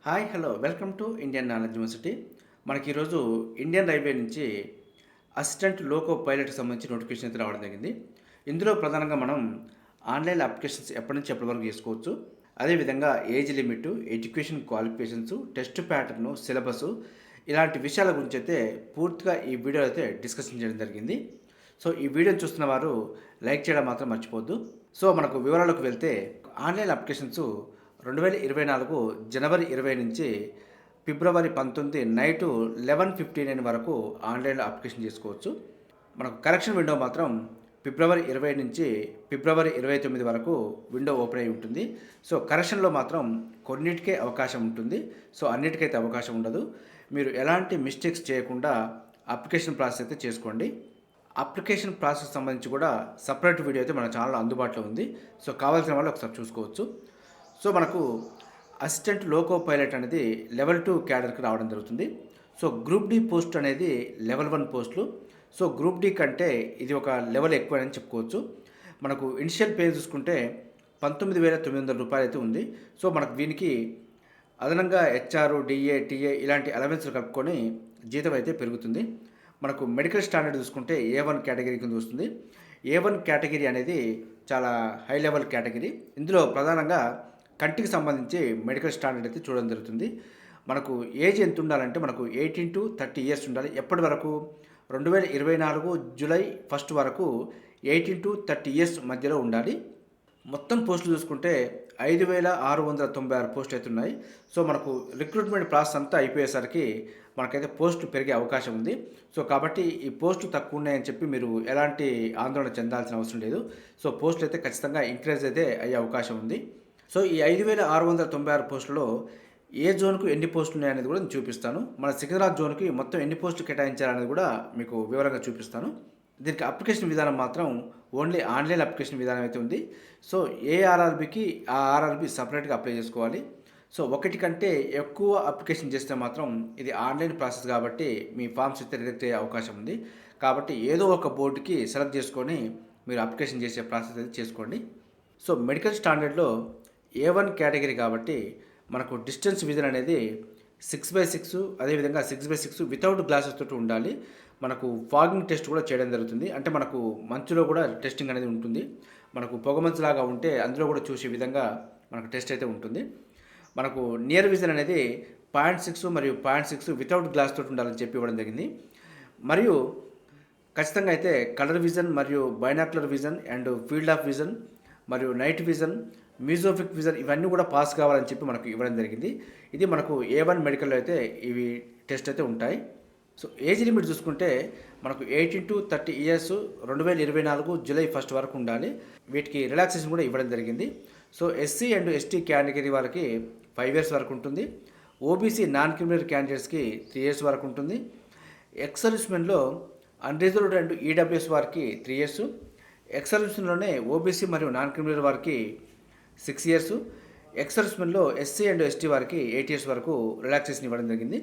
Hi hello welcome to Indian knowledge university. మనకి ఈరోజు Indian railway నుంచి అసిస్టెంట్ లోకో పైలట్కి సంబంధించి నోటిఫికేషన్ అయితే రావడం జరిగింది. ఇందులో ప్రధానంగా మనం ఆన్లైన్ అప్లికేషన్స్ ఎప్పటి నుంచి ఎప్పటి వరకు చేసుకోవచ్చు, అదేవిధంగా age limit, education qualifications, test pattern, syllabus ఇలాంటి విషయాల గురించి అయితే పూర్తిగా ఈ వీడియో అయితే డిస్కషన్ చేయడం జరిగింది. సో ఈ వీడియోని చూస్తున్న వారు లైక్ చేయడం మాత్రం మర్చిపోవద్దు. సో మనకు వివరాలకు వెళ్తే ఆన్లైన్ అప్లికేషన్స్ 2024 జనవరి 20 నుంచి ఫిబ్రవరి 19 నైటు 11:59 వరకు ఆన్లైన్లో అప్లికేషన్ చేసుకోవచ్చు. మనకు కరెక్షన్ విండో మాత్రం ఫిబ్రవరి 20 నుంచి ఫిబ్రవరి 29 వరకు విండో ఓపెన్ అయి ఉంటుంది. సో కరెక్షన్లో మాత్రం కొన్నిటికే అవకాశం ఉంటుంది. సో అన్నిటికైతే అవకాశం ఉండదు. మీరు ఎలాంటి మిస్టేక్స్ చేయకుండా అప్లికేషన్ ప్రాసెస్ అయితే చేసుకోండి. అప్లికేషన్ ప్రాసెస్ సంబంధించి కూడా సపరేట్ వీడియో అయితే మన ఛానల్లో అందుబాటులో ఉంది. సో కావాల్సిన వాళ్ళు ఒకసారి చూసుకోవచ్చు. సో మనకు అసిస్టెంట్ లోకో పైలట్ అనేది లెవెల్ 2 క్యాడర్కి రావడం జరుగుతుంది. సో గ్రూప్ డి పోస్ట్ అనేది లెవెల్ 1 పోస్టులు. సో గ్రూప్ డి కంటే ఇది ఒక లెవెల్ ఎక్కువ అని చెప్పుకోవచ్చు. మనకు ఇనిషియల్ పే చూసుకుంటే 19,900 రూపాయలు అయితే ఉంది. సో మనకు దీనికి అదనంగా హెచ్ఆర్, డిఏ, టీఏ ఇలాంటి అలవెన్స్లు కలుపుకొని జీతం అయితే పెరుగుతుంది. మనకు మెడికల్ స్టాండర్డ్ చూసుకుంటే A1 కేటగిరీ కింద వస్తుంది. A1 కేటగిరీ అనేది చాలా హై లెవెల్ కేటగిరీ. ఇందులో ప్రధానంగా కంటికి సంబంధించి మెడికల్ స్టాండర్డ్ అయితే చూడడం జరుగుతుంది. మనకు ఏజ్ ఎంత ఉండాలంటే మనకు 18 to 30 ఇయర్స్ ఉండాలి. ఎప్పటి వరకు 2024 జూలై 1 వరకు 18 to 30 ఇయర్స్ మధ్యలో ఉండాలి. మొత్తం పోస్టులు చూసుకుంటే 5,696 పోస్టులు అయితే ఉన్నాయి. సో మనకు రిక్రూట్మెంట్ ప్రాసెస్ అంతా అయిపోయేసరికి మనకైతే పోస్టు పెరిగే అవకాశం ఉంది. సో కాబట్టి ఈ పోస్టు తక్కువ ఉన్నాయని చెప్పి మీరు ఎలాంటి ఆందోళన చెందాల్సిన అవసరం లేదు. సో పోస్టులు అయితే ఖచ్చితంగా ఇంక్రీజ్ అయితే అయ్యే అవకాశం ఉంది. సో ఈ 5,696 పోస్టులలో ఏ జోన్కు ఎన్ని పోస్టులు ఉన్నాయనేది కూడా నేను చూపిస్తాను. మన సికింద్రాబాద్ జోన్కి మొత్తం ఎన్ని పోస్టులు కేటాయించాలనేది కూడా మీకు వివరంగా చూపిస్తాను. దీనికి అప్లికేషన్ విధానం మాత్రం ఓన్లీ ఆన్లైన్ అప్లికేషన్ విధానం అయితే ఉంది. సో ఏ ఆర్ఆర్బీకి ఆ ఆర్ఆర్బీ సపరేట్గా అప్లై చేసుకోవాలి. సో ఒకటి కంటే ఎక్కువ అప్లికేషన్ చేస్తే మాత్రం ఇది ఆన్లైన్ ప్రాసెస్ కాబట్టి మీ ఫామ్స్ అయితే రిజెక్ట్ అయ్యే అవకాశం ఉంది. కాబట్టి ఏదో ఒక బోర్డుకి సెలెక్ట్ చేసుకొని మీరు అప్లికేషన్ చేసే ప్రాసెస్ అయితే చేసుకోండి. సో మెడికల్ స్టాండర్డ్లో A1 కేటగిరీ కాబట్టి మనకు డిస్టెన్స్ విజన్ అనేది 6/6, అదేవిధంగా 6/6 వితౌట్ గ్లాసెస్ తోటి ఉండాలి. మనకు ఫాగింగ్ టెస్ట్ కూడా చేయడం జరుగుతుంది. అంటే మనకు మంచులో కూడా టెస్టింగ్ అనేది ఉంటుంది. మనకు పొగమంచులాగా ఉంటే అందులో కూడా చూసే విధంగా మనకు టెస్ట్ అయితే ఉంటుంది. మనకు నియర్ విజన్ అనేది 0.6 మరియు 0.6 వితౌట్ గ్లాస్ తోటి ఉండాలని చెప్పి ఇవ్వడం జరిగింది. మరియు ఖచ్చితంగా అయితే కలర్ విజన్ మరియు binocular vision and field of vision మరియు నైట్ విజన్, మ్యూజోఫిక్ విజన్ ఇవన్నీ కూడా పాస్ కావాలని చెప్పి మనకు ఇవ్వడం జరిగింది. ఇది మనకు A1 మెడికల్లో అయితే ఇవి టెస్ట్ అయితే ఉంటాయి. సో ఏజ్ లిమిట్ చూసుకుంటే మనకు 18 to 30 ఇయర్స్ 2024 జూలై 1 వరకు ఉండాలి. వీటికి రిలాక్సేషన్ కూడా ఇవ్వడం జరిగింది. So SC and ST category వాళ్ళకి 5 ఇయర్స్ వరకు ఉంటుంది. ఓబీసీ నాన్ క్రిమినల్ క్యాండిడేట్స్కి 3 ఇయర్స్ వరకు ఉంటుంది. ఎక్స్ సర్వీస్మెన్లో అన్రిజర్వ్డ్ అండ్ ఈడబ్ల్యూఎస్ వారికి 3 ఇయర్స్, ఎక్స్ సర్వీస్మెన్లోనే ఓబీసీ మరియు నాన్ క్రిమినల్ వారికి 6 ఇయర్స్, ఎక్స్ సర్వీస్మెన్లో ఎస్సీ అండ్ ఎస్టీ వారికి 8 ఇయర్స్ వరకు రిలాక్సేషన్ ఇవ్వడం జరిగింది.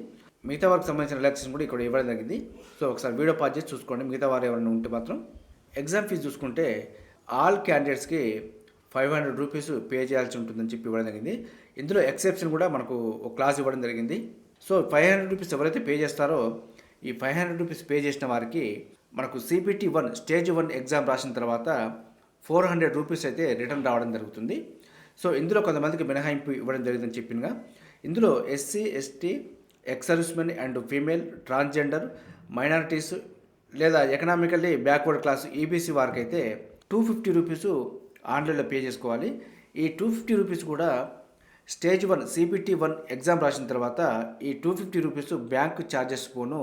మిగతా వారికి సంబంధించిన రిలాక్సేషన్ కూడా ఇక్కడ ఇవ్వడం జరిగింది. సో ఒకసారి వీడియో పాజ్ చేసి చూసుకోండి. మిగతా వారు ఎవరైనా ఉంటే మాత్రం ఎగ్జామ్ ఫీజు చూసుకుంటే ఆల్ క్యాండిడేట్స్కి 500 రూపీస్ పే చేయాల్సి ఉంటుందని చెప్పి ఇవ్వడం జరిగింది. ఇందులో ఎక్సెప్షన్ కూడా మనకు ఒక క్లాస్ ఇవ్వడం జరిగింది. సో 500 రూపీస్ ఎవరైతే పే చేస్తారో ఈ 500 రూపీస్ పే చేసిన వారికి మనకు CPT 1 స్టేజ్ 1 ఎగ్జామ్ రాసిన తర్వాత 400 రూపీస్ అయితే రిటర్న్ రావడం జరుగుతుంది. సో ఇందులో కొంతమందికి మినహాయింపు ఇవ్వడం జరిగిందని చెప్పినగా ఇందులో SC, ST, ex servicemen and female, transgender, minorities లేదా ఎకనామికల్లీ బ్యాక్వర్డ్ క్లాస్ ఈబీసీ వారికి అయితే 250 రూపీస్ ఆన్లైన్లో పే చేసుకోవాలి. ఈ 250 రూపీస్ కూడా స్టేజ్ 1 CPT 1 ఎగ్జామ్ రాసిన తర్వాత ఈ 250 రూపీస్ బ్యాంకు ఛార్జెస్ పోను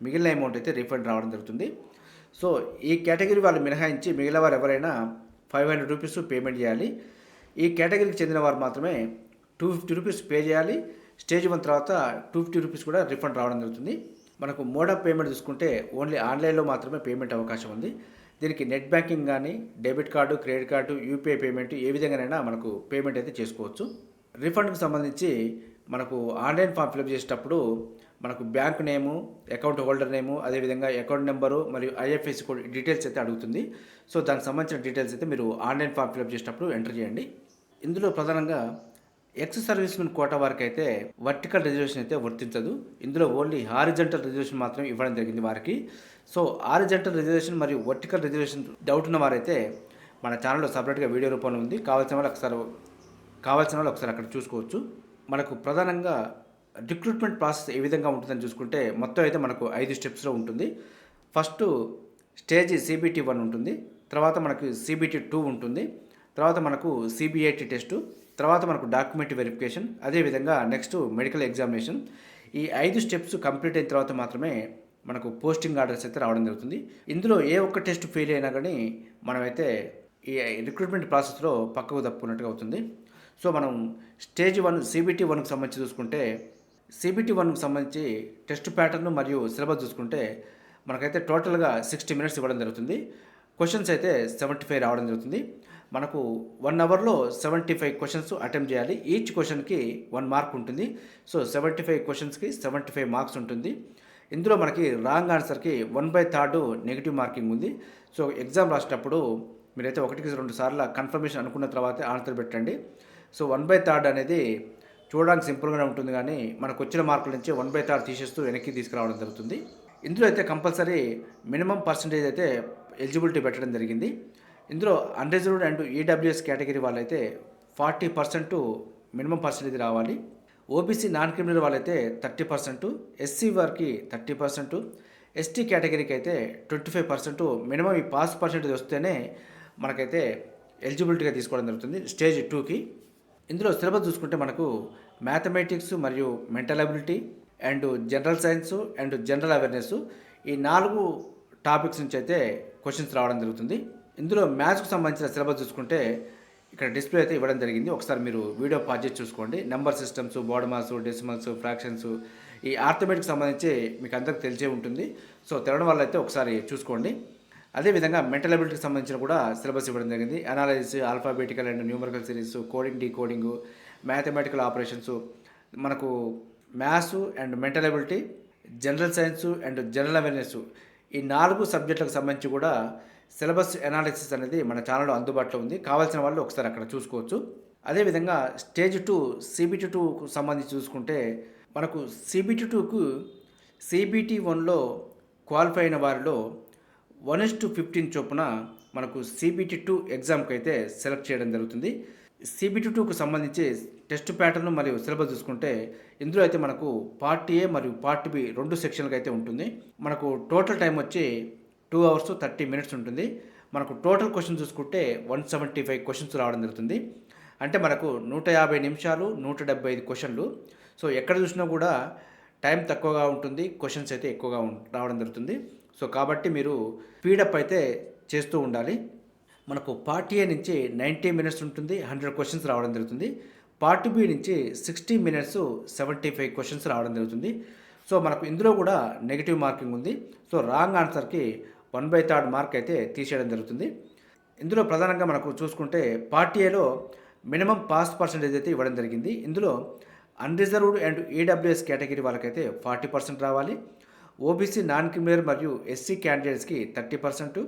మిగిలిన అమౌంట్ అయితే రీఫండ్ రావడం జరుగుతుంది. సో ఈ కేటగిరీ వాళ్ళు మినహాయించి మిగిలిన వారు ఎవరైనా 500 రూపీస్ పేమెంట్ చేయాలి. ఈ కేటగిరీకి చెందిన వారు మాత్రమే 250 రూపీస్ పే చేయాలి. స్టేజ్ 1 తర్వాత 250 రూపీస్ కూడా రిఫండ్ రావడం జరుగుతుంది. మనకు మోడ్ ఆఫ్ పేమెంట్ చూసుకుంటే ఓన్లీ ఆన్లైన్లో మాత్రమే పేమెంట్ అవకాశం ఉంది. దీనికి నెట్ బ్యాంకింగ్ కానీ, debit card, credit card, UPI payment ఏ విధంగానైనా మనకు పేమెంట్ అయితే చేసుకోవచ్చు. రిఫండ్కి సంబంధించి మనకు ఆన్లైన్ ఫామ్ ఫిల్అప్ చేసేటప్పుడు మనకు బ్యాంక్ నేము, అకౌంట్ హోల్డర్ నేము, అదేవిధంగా అకౌంట్ నెంబరు మరియు IFSC కోడ్ డీటెయిల్స్ అయితే అడుగుతుంది. సో దానికి సంబంధించిన డీటెయిల్స్ అయితే మీరు ఆన్లైన్ ఫామ్ ఫిల్అప్ చేసేటప్పుడు ఎంటర్ చేయండి. ఇందులో ప్రధానంగా ఎక్స్ సర్వీస్మెన్ కోటా వారికి అయితే వర్టికల్ రిజర్వేషన్ అయితే వర్తించదు. ఇందులో ఓన్లీ హారిజంటల్ రిజర్వేషన్ మాత్రం ఇవ్వడం జరిగింది వారికి. సో హారిజంటల్ రిజర్వేషన్ మరియు వర్టికల్ రిజర్వేషన్ డౌట్ ఉన్న వారైతే మన ఛానల్లో సపరేట్గా వీడియో రూపంలో ఉంది. కావాల్సిన వాళ్ళు ఒకసారి అక్కడ చూసుకోవచ్చు. మనకు ప్రధానంగా రిక్రూట్మెంట్ ప్రాసెస్ ఏ విధంగా ఉంటుందని చూసుకుంటే మొత్తం అయితే మనకు 5 స్టెప్స్లో ఉంటుంది. ఫస్ట్ స్టేజ్ CBT 1 ఉంటుంది, తర్వాత మనకు CBT 2 ఉంటుంది, తర్వాత మనకు CBAT టెస్టు, తర్వాత మనకు డాక్యుమెంట్ వెరిఫికేషన్, అదేవిధంగా నెక్స్ట్ మెడికల్ ఎగ్జామినేషన్. ఈ 5 స్టెప్స్ కంప్లీట్ అయిన తర్వాత మాత్రమే మనకు పోస్టింగ్ ఆర్డర్స్ అయితే రావడం జరుగుతుంది. ఇందులో ఏ ఒక్క టెస్ట్ ఫెయిల్ అయినా కానీ మనమైతే ఈ రిక్రూట్మెంట్ ప్రాసెస్లో పక్కకు తప్పుకున్నట్టుగా అవుతుంది. సో మనం స్టేజ్ 1 CBT 1కి సంబంధించి చూసుకుంటే CBT 1కి సంబంధించి టెస్ట్ ప్యాటర్న్ మరియు సిలబస్ చూసుకుంటే మనకైతే టోటల్గా 60 మినిట్స్ ఇవ్వడం జరుగుతుంది. క్వశ్చన్స్ అయితే 75 రావడం జరుగుతుంది. మనకు 1 అవర్లో 75 క్వశ్చన్స్ అటెంప్ట్ చేయాలి. ఈచ్ క్వశ్చన్కి 1 మార్క్ ఉంటుంది. సో 75 క్వశ్చన్స్కి 75 మార్క్స్ ఉంటుంది. ఇందులో మనకి రాంగ్ ఆన్సర్కి 1/3 నెగిటివ్ మార్కింగ్ ఉంది. సో ఎగ్జామ్ రాసేటప్పుడు మీరైతే 1కి 2 సార్లు కన్ఫర్మేషన్ అనుకున్న తర్వాతే ఆన్సర్ పెట్టండి. సో 1/3 అనేది చూడడానికి సింపుల్గానే ఉంటుంది, కానీ మనకు వచ్చిన మార్కుల నుంచి 1/3 తీసేస్తూ వెనక్కి తీసుకురావడం జరుగుతుంది. ఇందులో అయితే కంపల్సరీ మినిమం పర్సంటేజ్ అయితే ఎలిజిబిలిటీ పెట్టడం జరిగింది. ఇందులో అన్రిజర్వ్డ్ అండ్ ఈడబ్ల్యూఎస్ కేటగిరీ వాళ్ళైతే 40% మినిమం పర్సంటేజ్ రావాలి. ఓబీసీ నాన్ క్రిమినల్ వాళ్ళైతే 30%, ఎస్సీ వారికి 30%, ఎస్టీ కేటగిరీకి అయితే 25% మినిమం ఈ పాస్ పర్సంటేజ్ వస్తేనే మనకైతే ఎలిజిబిలిటీగా తీసుకోవడం జరుగుతుంది స్టేజ్ 2కి. ఇందులో సిలబస్ చూసుకుంటే మనకు మ్యాథమెటిక్స్ మరియు mental ability and general science and general awareness, ఈ 4 టాపిక్స్ నుంచి అయితే క్వశ్చన్స్ రావడం జరుగుతుంది. ఇందులో మ్యాథ్స్కి సంబంధించిన సిలబస్ చూసుకుంటే ఇక్కడ డిస్ప్లే అయితే ఇవ్వడం జరిగింది. ఒకసారి మీరు వీడియో పాజ్ చేసి చూసుకోండి. Number systems, board mass, decimals, fractions, ఈ ఆర్థమెటిక్కి సంబంధించి మీకు అందరికి తెలిసే ఉంటుంది. సో తెలవడం వల్ల అయితే ఒకసారి చూసుకోండి. అదేవిధంగా మెంటల్ అబిలిటీకి సంబంధించిన కూడా సిలబస్ ఇవ్వడం జరిగింది. Analysis, alphabetical and numerical series, coding, decoding, mathematical operations, మనకు maths and mental ability, general science and general awareness, ఈ 4 సబ్జెక్టులకు సంబంధించి కూడా సిలబస్ అనాలిసిస్ అనేది మన ఛానల్లో అందుబాటులో ఉంది. కావాల్సిన వాళ్ళు ఒకసారి అక్కడ చూసుకోవచ్చు. అదేవిధంగా స్టేజ్ 2 CBT 2కు సంబంధించి చూసుకుంటే మనకు CBT 2కు CBT 1లో క్వాలిఫై అయిన వారిలో 1:15 చొప్పున మనకు CBT 2 ఎగ్జామ్కి అయితే సెలెక్ట్ చేయడం జరుగుతుంది. CBT 2కు సంబంధించి టెస్ట్ ప్యాటర్న్ మరియు సిలబస్ చూసుకుంటే ఇందులో అయితే మనకు పార్ట్ ఏ మరియు పార్ట్ బి 2 సెక్షన్లకు అయితే ఉంటుంది. మనకు టోటల్ టైం వచ్చి 2 hours 30 minutes ఉంటుంది. మనకు టోటల్ క్వశ్చన్ చూసుకుంటే 175 క్వశ్చన్స్ రావడం జరుగుతుంది. అంటే మనకు 150 నిమిషాలు 175 క్వశ్చన్లు. సో ఎక్కడ చూసినా కూడా టైం తక్కువగా ఉంటుంది, క్వశ్చన్స్ అయితే ఎక్కువగా రావడం జరుగుతుంది. సో కాబట్టి మీరు స్పీడప్ అయితే చేస్తూ ఉండాలి. మనకు పార్ట్ ఏ నుంచి 90 minutes ఉంటుంది, 100 క్వశ్చన్స్ రావడం జరుగుతుంది. పార్ట్ బి నుంచి 60 minutes 75 క్వశ్చన్స్ రావడం జరుగుతుంది. సో మనకు ఇందులో కూడా నెగిటివ్ మార్కింగ్ ఉంది. సో రాంగ్ ఆన్సర్కి 1/3 మార్క్ అయితే తీసేయడం జరుగుతుంది. ఇందులో ప్రధానంగా మనకు చూసుకుంటే పార్ట్ ఏలో మినిమం పాస్ పర్సంటేజ్ అయితే ఇవ్వడం జరిగింది. ఇందులో అన్రిజర్వ్డ్ అండ్ ఈడబ్ల్యూఎస్ కేటగిరీ వాళ్ళకైతే 40% రావాలి. ఓబీసీ నాన్ క్రిమినల్ మరియు ఎస్సీ క్యాండిడేట్స్కి 30%,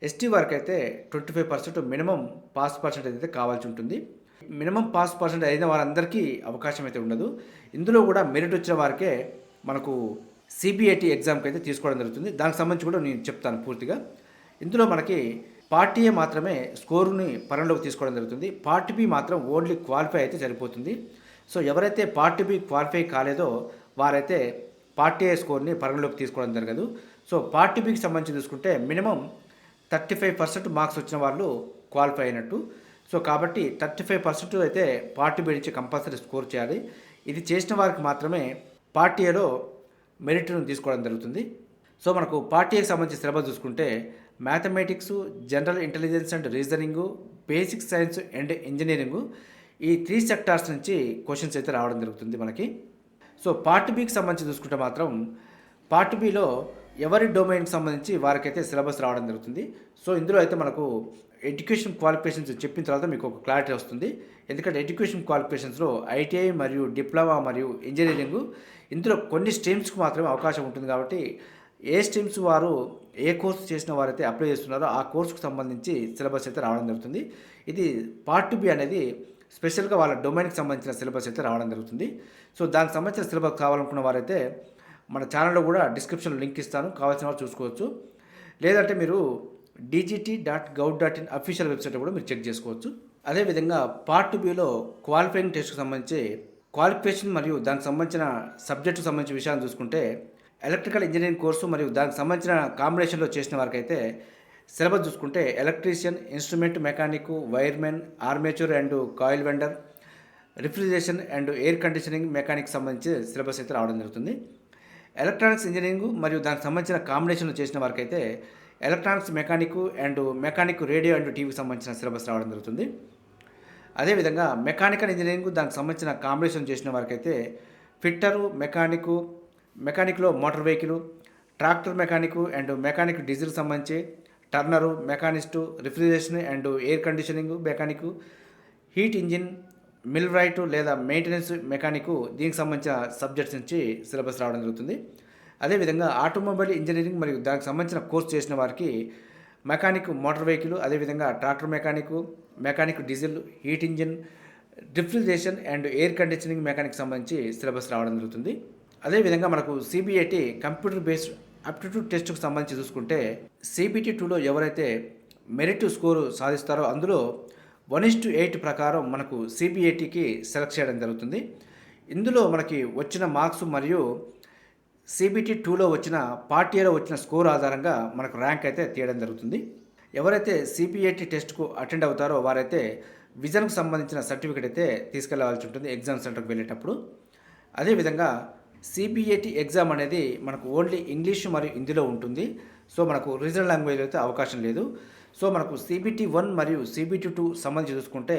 ఎస్టీ వారికి అయితే 25% మినిమం పాస్ పర్సంటేజ్ అయితే కావాల్సి ఉంటుంది. మినిమం పాస్ పర్సంటేజ్ అయిన వారందరికీ అవకాశం అయితే ఉండదు. ఇందులో కూడా మెరిట్ వచ్చిన వారికే మనకు CBAT ఎగ్జామ్కి అయితే తీసుకోవడం జరుగుతుంది. దానికి సంబంధించి కూడా నేను చెప్తాను పూర్తిగా. ఇందులో మనకి పార్ట్ ఏ మాత్రమే స్కోరుని పరిగణలోకి తీసుకోవడం జరుగుతుంది. పార్ట్ బి మాత్రం ఓన్లీ క్వాలిఫై అయితే సరిపోతుంది. సో ఎవరైతే పార్ట్ బి క్వాలిఫై కాలేదో వారైతే పార్ట్ ఏ స్కోర్ని పరిగణలోకి తీసుకోవడం జరగదు. సో పార్ట్ బికి సంబంధించి చూసుకుంటే మినిమం 35% మార్క్స్ వచ్చిన వాళ్ళు క్వాలిఫై అయినట్టు. సో కాబట్టి 35% అయితే పార్ట్ బి నుంచి కంపల్సరీ స్కోర్ చేయాలి. ఇది చేసిన వారికి మాత్రమే పార్ట్ ఏలో మెరిట్ను తీసుకోవడం జరుగుతుంది. సో మనకు పార్ట్ ఏకి సంబంధించి సిలబస్ చూసుకుంటే mathematics, general intelligence and reasoning, basic science and engineering, ఈ 3 సెక్టార్స్ నుంచి క్వశ్చన్స్ అయితే రావడం జరుగుతుంది మనకి. సో పార్ట్ బికి సంబంధించి చూసుకుంటే మాత్రం పార్ట్ బిలో ఎవరి డొమైన్కి సంబంధించి వారికైతే సిలబస్ రావడం జరుగుతుంది. సో ఇందులో అయితే మనకు ఎడ్యుకేషన్ క్వాలిఫికేషన్స్ చెప్పిన తర్వాత మీకు ఒక క్లారిటీ వస్తుంది. ఎందుకంటే ఎడ్యుకేషన్ క్వాలిఫికేషన్స్లో ITI మరియు డిప్లొమా మరియు ఇంజనీరింగు, ఇందులో కొన్ని స్ట్రీమ్స్కి మాత్రమే అవకాశం ఉంటుంది. కాబట్టి ఏ స్ట్రీమ్స్ వారు ఏ కోర్సు చేసిన వారైతే అప్లై చేస్తున్నారో ఆ కోర్సుకు సంబంధించి సిలబస్ అయితే రావడం జరుగుతుంది. ఇది పార్ట్ బి అనేది స్పెషల్గా వాళ్ళ డొమైన్కి సంబంధించిన సిలబస్ అయితే రావడం జరుగుతుంది. సో దానికి సంబంధించిన సిలబస్ కావాలనుకున్న వారైతే మన ఛానల్లో కూడా డిస్క్రిప్షన్లో లింక్ ఇస్తాను, కావాల్సిన వాళ్ళు చూసుకోవచ్చు. లేదంటే మీరు dgt.gov.in అఫీషియల్ వెబ్సైట్ కూడా మీరు చెక్ చేసుకోవచ్చు. అదేవిధంగా పార్ట్ బిలో క్వాలిఫైయింగ్ టెస్ట్కి సంబంధించి క్వాలిఫికేషన్ మరియు దానికి సంబంధించిన సబ్జెక్టుకు సంబంధించిన విషయాన్ని చూసుకుంటే ఎలక్ట్రికల్ ఇంజనీరింగ్ కోర్సు మరియు దానికి సంబంధించిన కాంబినేషన్లో చేసిన వారికైతే సిలబస్ చూసుకుంటే electrician, instrument mechanic, wiremen, armature and coil vendor, refrigeration and air conditioning mechanic సంబంధించి సిలబస్ అయితే రావడం జరుగుతుంది. ఎలక్ట్రానిక్స్ ఇంజనీరింగ్ మరియు దానికి సంబంధించిన కాంబినేషన్లో చేసిన వారికైతే ఎలక్ట్రానిక్స్ మెకానిక్ రేడియో అండ్ టీవీకి సంబంధించిన సిలబస్ రావడం జరుగుతుంది. అదేవిధంగా మెకానికల్ ఇంజనీరింగ్ దానికి సంబంధించిన కాంబినేషన్ చేసిన వారికైతే ఫిట్టరు, మెకానిక్లో motor vehicle, tractor mechanic and mechanic డీజిల్కి సంబంధించి, turner, machinist, refrigeration and air conditioning mechanic, heat engine, mill wright లేదా మెయింటెనెన్స్ మెకానిక్, దీనికి సంబంధించిన సబ్జెక్ట్స్ నుంచి సిలబస్ రావడం జరుగుతుంది. అదేవిధంగా ఆటోమొబైల్ ఇంజనీరింగ్ మరియు దానికి సంబంధించిన కోర్స్ చేసిన వారికి మెకానిక్ మోటార్ వెహికల్, అదేవిధంగా tractor mechanic diesel, heat engine, refrigeration and air conditioning mechanic సంబంధించి సిలబస్ రావడం జరుగుతుంది. అదేవిధంగా మనకు CBAT కంప్యూటర్ బేస్డ్ అప్టిట్యూడ్ టెస్ట్కు సంబంధించి చూసుకుంటే CBT 2లో ఎవరైతే మెరిట్ స్కోరు సాధిస్తారో అందులో 1:8 ప్రకారం మనకు CBATకి సెలెక్ట్ చేయడం జరుగుతుంది. ఇందులో మనకి వచ్చిన మార్క్స్ మరియు CBT 2లో వచ్చిన పార్ట్ ఏలో వచ్చిన స్కోర్ ఆధారంగా మనకు ర్యాంక్ అయితే తీయడం జరుగుతుంది. ఎవరైతే CBAT టెస్ట్కు అటెండ్ అవుతారో వారైతే విజన్కు సంబంధించిన సర్టిఫికేట్ అయితే తీసుకెళ్లవలసి ఉంటుంది ఎగ్జామ్ సెంటర్కి వెళ్ళేటప్పుడు. అదేవిధంగా CBAT ఎగ్జామ్ అనేది మనకు ఓన్లీ ఇంగ్లీష్ మరియు హిందీలో ఉంటుంది. సో మనకు రీజనల్ లాంగ్వేజ్ అయితే అవకాశం లేదు. సో మనకు CBT 1 మరియు CBT 2 సంబంధించి చూసుకుంటే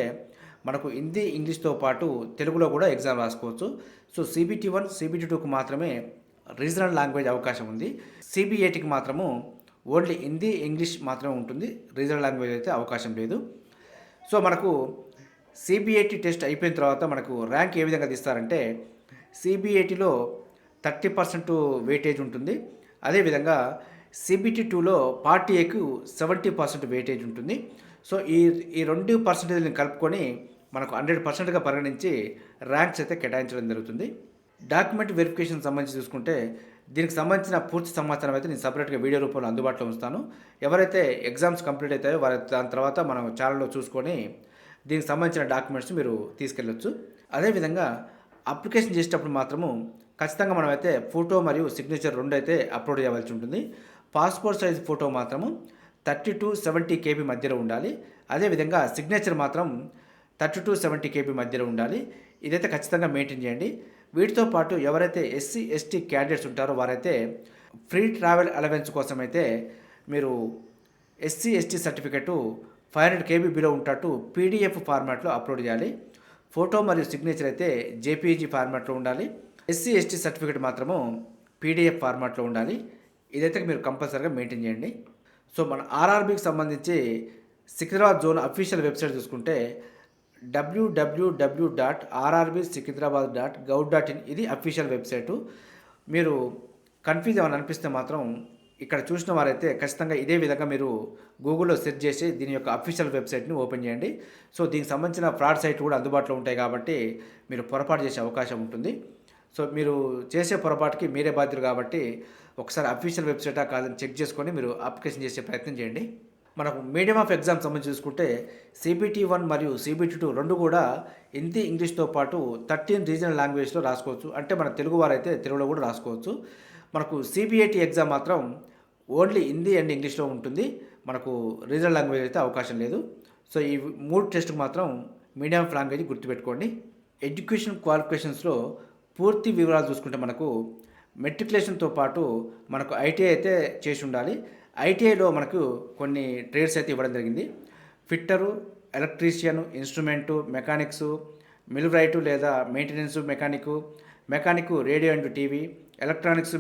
మనకు హిందీ, ఇంగ్లీష్తో పాటు తెలుగులో కూడా ఎగ్జామ్ రాసుకోవచ్చు. సో CBT 1, CBT 2కు మాత్రమే రీజనల్ లాంగ్వేజ్ అవకాశం ఉంది. CBATకి మాత్రము ఓన్లీ హిందీ, ఇంగ్లీష్ మాత్రమే ఉంటుంది, రీజనల్ లాంగ్వేజ్ అయితే అవకాశం లేదు. సో మనకు CBAT టెస్ట్ అయిపోయిన తర్వాత మనకు ర్యాంక్ ఏ విధంగా తీస్తారంటే CBATలో 30% వెయిటేజ్ ఉంటుంది. అదేవిధంగా CBT 2లో పార్ట్ ఏకు 70% వెయిటేజ్ ఉంటుంది. సో ఈ 2% కలుపుకొని మనకు 100%గా పరిగణించి ర్యాంక్స్ అయితే కేటాయించడం జరుగుతుంది. డాక్యుమెంట్ వెరిఫికేషన్ సంబంధించి చూసుకుంటే దీనికి సంబంధించిన పూర్తి సమాచారం అయితే నేను సపరేట్గా వీడియో రూపంలో అందుబాటులో ఉంచుతాను. ఎవరైతే ఎగ్జామ్స్ కంప్లీట్ అవుతాయో వారి దాని తర్వాత మనం ఛానల్లో చూసుకొని దీనికి సంబంధించిన డాక్యుమెంట్స్ మీరు తీసుకెళ్ళొచ్చు. అదేవిధంగా అప్లికేషన్ చేసేటప్పుడు మాత్రము ఖచ్చితంగా మనమైతే ఫోటో మరియు సిగ్నేచర్ 2 అయితే అప్లోడ్ చేయవలసి ఉంటుంది. పాస్పోర్ట్ సైజ్ ఫోటో మాత్రము 30 to 70 KB మధ్యలో ఉండాలి. అదేవిధంగా సిగ్నేచర్ మాత్రం 30 to 70 KB మధ్యలో ఉండాలి. ఇదైతే ఖచ్చితంగా మెయింటైన్ చేయండి. వీటితో పాటు ఎవరైతే SC, ST క్యాండిడేట్స్ ఉంటారో వారైతే ఫ్రీ ట్రావెల్ అలవెన్స్ కోసం అయితే మీరు SC, ST certificate 500 KB below ఉంటట్టు PDF ఫార్మాట్లో అప్లోడ్ చేయాలి. ఫోటో మరియు సిగ్నేచర్ అయితే JPG ఫార్మాట్లో ఉండాలి. SC, ST సర్టిఫికేట్ మాత్రము PDF ఫార్మాట్లో ఉండాలి. ఇదైతే మీరు కంపల్సరీగా మెయింటైన్ చేయండి. సో మన RRBకి సంబంధించి సికింద్రాబాద్ జోన్ అఫీషియల్ వెబ్సైట్ చూసుకుంటే www.rrbsikindrabad.gov.in ఇది అఫీషియల్ వెబ్సైటు. మీరు కన్ఫ్యూజ్ ఏమైనా అనిపిస్తే మాత్రం ఇక్కడ చూసిన వారైతే ఖచ్చితంగా ఇదే విధంగా మీరు గూగుల్లో సెర్చ్ చేసి దీని యొక్క అఫీషియల్ వెబ్సైట్ని ఓపెన్ చేయండి. సో దీనికి సంబంధించిన ఫ్రాడ్ సైట్ కూడా అందుబాటులో ఉంటాయి కాబట్టి మీరు పొరపాటు చేసే అవకాశం ఉంటుంది. సో మీరు చేసే పొరపాటుకి మీరే బాధ్యులు కాబట్టి ఒకసారి అఫీషియల్ వెబ్సైటా కాదని చెక్ చేసుకొని మీరు అప్లికేషన్ చేసే ప్రయత్నం చేయండి. మనకు మీడియం ఆఫ్ ఎగ్జామ్ సంబంధించి చూసుకుంటే CBT 1 మరియు CBT 2 రెండు కూడా హిందీ, ఇంగ్లీష్తో పాటు 13 రీజనల్ లాంగ్వేజ్లో రాసుకోవచ్చు. అంటే మన తెలుగు వారైతే తెలుగులో కూడా రాసుకోవచ్చు. మనకు CBAT ఎగ్జామ్ మాత్రం ఓన్లీ హిందీ అండ్ ఇంగ్లీష్లో ఉంటుంది. మనకు రీజనల్ లాంగ్వేజ్ అయితే అవకాశం లేదు. సో ఈ 3 టెస్ట్కి మాత్రం మీడియం ఆఫ్ లాంగ్వేజ్ గుర్తుపెట్టుకోండి. ఎడ్యుకేషన్ క్వాలిఫికేషన్స్లో పూర్తి వివరాలు చూసుకుంటే మనకు మెట్రికులేషన్తో పాటు మనకు ITI అయితే చేసి ఉండాలి. ITIలో మనకు కొన్ని ట్రేడ్స్ అయితే ఇవ్వడం జరిగింది. Fitter, electrician, instrument, mechanics, mill wright లేదా maintenance mechanic radio and TV, electronics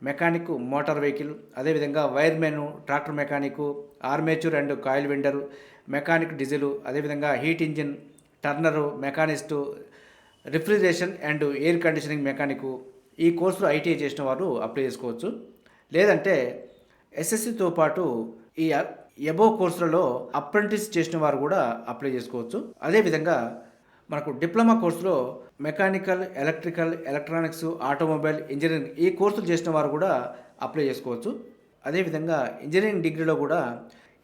mechanic motor vehicle, అదేవిధంగా wiremen, tractor mechanic, armature and coil winder, mechanic diesel, అదేవిధంగా heat engine, turner, machinist, refrigeration and air conditioning mechanic. ఈ కోర్సులో ITI చేసిన వారు apply చేసుకోవచ్చు. లేదంటే SSCతో పాటు ఎబో కోర్సులలో అప్రెంటిస్ చేసిన వారు కూడా అప్లై చేసుకోవచ్చు. అదేవిధంగా మనకు డిప్లొమా కోర్సులో mechanical, electrical, electronics, automobile, engineering ఈ కోర్సులు చేసిన వారు కూడా అప్లై చేసుకోవచ్చు. అదేవిధంగా ఇంజనీరింగ్ డిగ్రీలో కూడా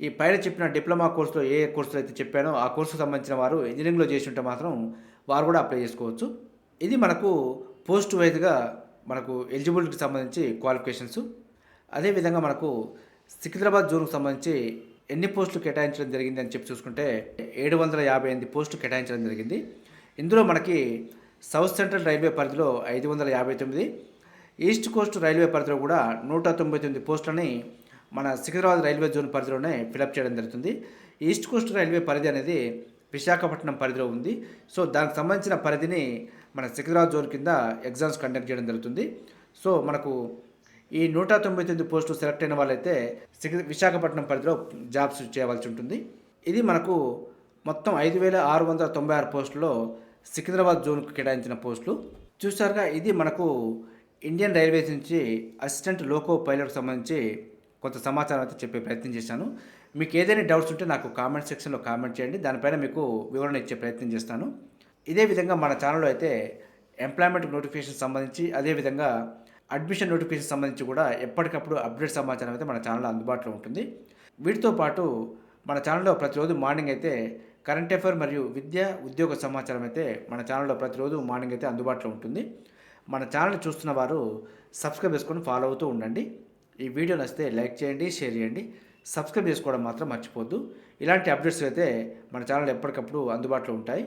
ఈ పైన చెప్పిన డిప్లొమా కోర్సులో ఏ కోర్సులు అయితే చెప్పానో ఆ కోర్సుకు సంబంధించిన వారు ఇంజనీరింగ్లో చేసి ఉంటే మాత్రం వారు కూడా అప్లై చేసుకోవచ్చు. ఇది మనకు పోస్ట్ వైజ్గా మనకు ఎలిజిబిలిటీకి సంబంధించి క్వాలిఫికేషన్స్. అదేవిధంగా మనకు సికింద్రాబాద్ జోన్కు సంబంధించి ఎన్ని పోస్టులు కేటాయించడం జరిగింది అని చెప్పి చూసుకుంటే 758 పోస్టులు కేటాయించడం జరిగింది. ఇందులో మనకి సౌత్ సెంట్రల్ రైల్వే పరిధిలో 559, ఈస్ట్ కోస్ట్ రైల్వే పరిధిలో కూడా 199 పోస్టులని మన సికింద్రాబాద్ రైల్వే జోన్ పరిధిలోనే ఫిలప్ చేయడం జరుగుతుంది. ఈస్ట్ కోస్ట్ రైల్వే పరిధి అనేది విశాఖపట్నం పరిధిలో ఉంది. సో దానికి సంబంధించిన పరిధిని మన సికింద్రాబాద్ జోన్ కింద ఎగ్జామ్స్ కండక్ట్ చేయడం జరుగుతుంది. సో మనకు ఈ 199 పోస్టులు సెలెక్ట్ అయిన వాళ్ళైతే విశాఖపట్నం పరిధిలో జాబ్స్ చేయవలసి ఉంటుంది. ఇది మనకు మొత్తం 5696 పోస్టుల్లో సికింద్రాబాద్ జోన్కు కేటాయించిన పోస్టులు. చూసారుగా, ఇది మనకు ఇండియన్ రైల్వేస్ నుంచి అసిస్టెంట్ లోకో పైలట్కి సంబంధించి కొంత సమాచారం అయితే చెప్పే ప్రయత్నం చేశాను. మీకు ఏదైనా డౌట్స్ ఉంటే నాకు కామెంట్ సెక్షన్లో కామెంట్ చేయండి, దానిపైన మీకు వివరణ ఇచ్చే ప్రయత్నం చేస్తాను. ఇదే విధంగా మన ఛానల్లో అయితే ఎంప్లాయ్మెంట్ నోటిఫికేషన్ సంబంధించి, అదేవిధంగా అడ్మిషన్ నోటిఫికేషన్ సంబంధించి కూడా ఎప్పటికప్పుడు అప్డేట్ సమాచారం అయితే మన ఛానల్లో అందుబాటులో ఉంటుంది. వీటితో పాటు మన ఛానల్లో ప్రతిరోజు మార్నింగ్ అయితే కరెంట్ అఫైర్ మరియు విద్యా ఉద్యోగ సమాచారం అయితే మన ఛానల్లో ప్రతిరోజు మార్నింగ్ అయితే అందుబాటులో ఉంటుంది. మన ఛానల్ చూస్తున్న వారు సబ్స్క్రైబ్ చేసుకొని ఫాలో అవుతూ ఉండండి. ఈ వీడియో నచ్చితే లైక్ చేయండి, షేర్ చేయండి, సబ్స్క్రైబ్ చేసుకోవడం మాత్రం మర్చిపోద్దు. ఇలాంటి అప్డేట్స్ అయితే మన ఛానల్ ఎప్పటికప్పుడు అందుబాటులో ఉంటాయి.